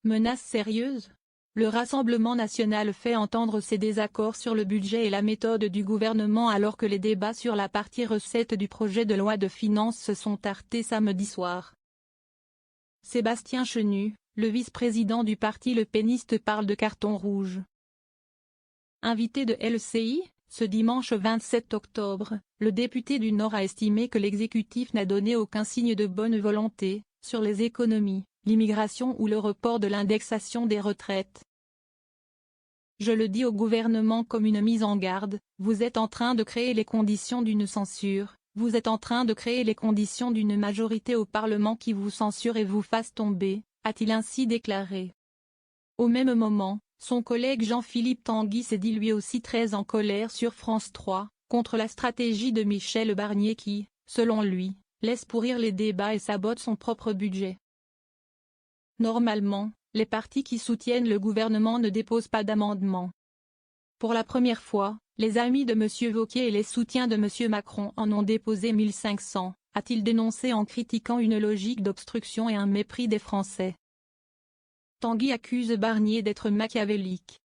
Menace sérieuse? Le Rassemblement national fait entendre ses désaccords sur le budget et la méthode du gouvernement alors que les débats sur la partie recettes du projet de loi de finances se sont arrêtés samedi soir. Sébastien Chenu, le vice-président du parti Le Peniste, parle de carton rouge. Invité de LCI, ce dimanche 27 octobre, le député du Nord a estimé que l'exécutif n'a donné aucun signe de bonne volonté, sur les économies, l'immigration ou le report de l'indexation des retraites. Je le dis au gouvernement comme une mise en garde, vous êtes en train de créer les conditions d'une censure, vous êtes en train de créer les conditions d'une majorité au Parlement qui vous censure et vous fasse tomber, a-t-il ainsi déclaré. Au même moment, son collègue Jean-Philippe Tanguy s'est dit lui aussi très en colère sur France 3, contre la stratégie de Michel Barnier qui, selon lui, laisse pourrir les débats et sabote son propre budget. Normalement, les partis qui soutiennent le gouvernement ne déposent pas d'amendements. Pour la première fois, les amis de M. Wauquiez et les soutiens de M. Macron en ont déposé 1500, a-t-il dénoncé en critiquant une logique d'obstruction et un mépris des Français. Tanguy accuse Barnier d'être machiavélique.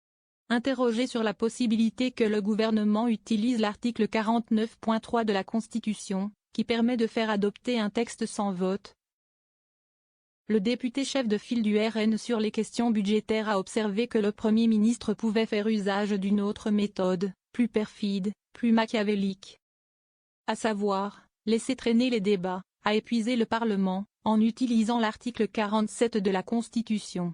Interrogé sur la possibilité que le gouvernement utilise l'article 49.3 de la Constitution, qui permet de faire adopter un texte sans vote, le député chef de file du RN sur les questions budgétaires a observé que le Premier ministre pouvait faire usage d'une autre méthode, plus perfide, plus machiavélique. À savoir, laisser traîner les débats, à épuiser le Parlement, en utilisant l'article 47 de la Constitution.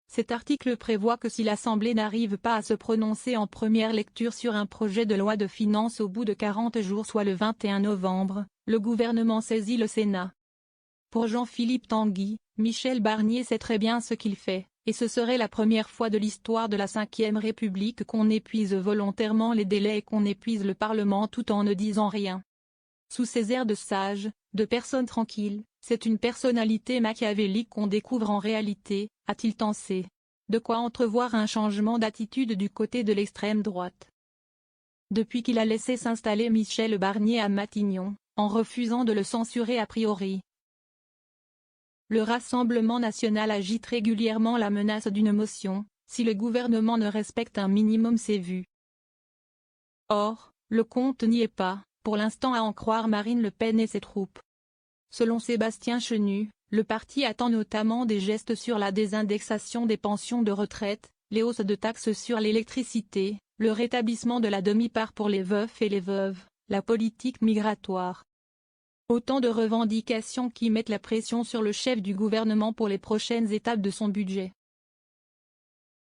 Cet article prévoit que si l'Assemblée n'arrive pas à se prononcer en première lecture sur un projet de loi de finances au bout de 40 jours soit le 21 novembre, le gouvernement saisit le Sénat. Pour Jean-Philippe Tanguy, Michel Barnier sait très bien ce qu'il fait, et ce serait la première fois de l'histoire de la Ve République qu'on épuise volontairement les délais et qu'on épuise le Parlement tout en ne disant rien. Sous ses airs de sage, de personne tranquille, c'est une personnalité machiavélique qu'on découvre en réalité, a-t-il pensé. De quoi entrevoir un changement d'attitude du côté de l'extrême droite. Depuis qu'il a laissé s'installer Michel Barnier à Matignon, en refusant de le censurer a priori. Le Rassemblement national agite régulièrement la menace d'une motion, si le gouvernement ne respecte un minimum ses vues. Or, le compte n'y est pas, pour l'instant à en croire Marine Le Pen et ses troupes. Selon Sébastien Chenu, le parti attend notamment des gestes sur la désindexation des pensions de retraite, les hausses de taxes sur l'électricité, le rétablissement de la demi-part pour les veufs et les veuves, la politique migratoire. Autant de revendications qui mettent la pression sur le chef du gouvernement pour les prochaines étapes de son budget.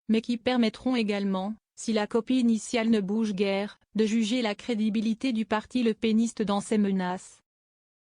Mais qui permettront également, si la copie initiale ne bouge guère, de juger la crédibilité du parti Le Peniste dans ses menaces.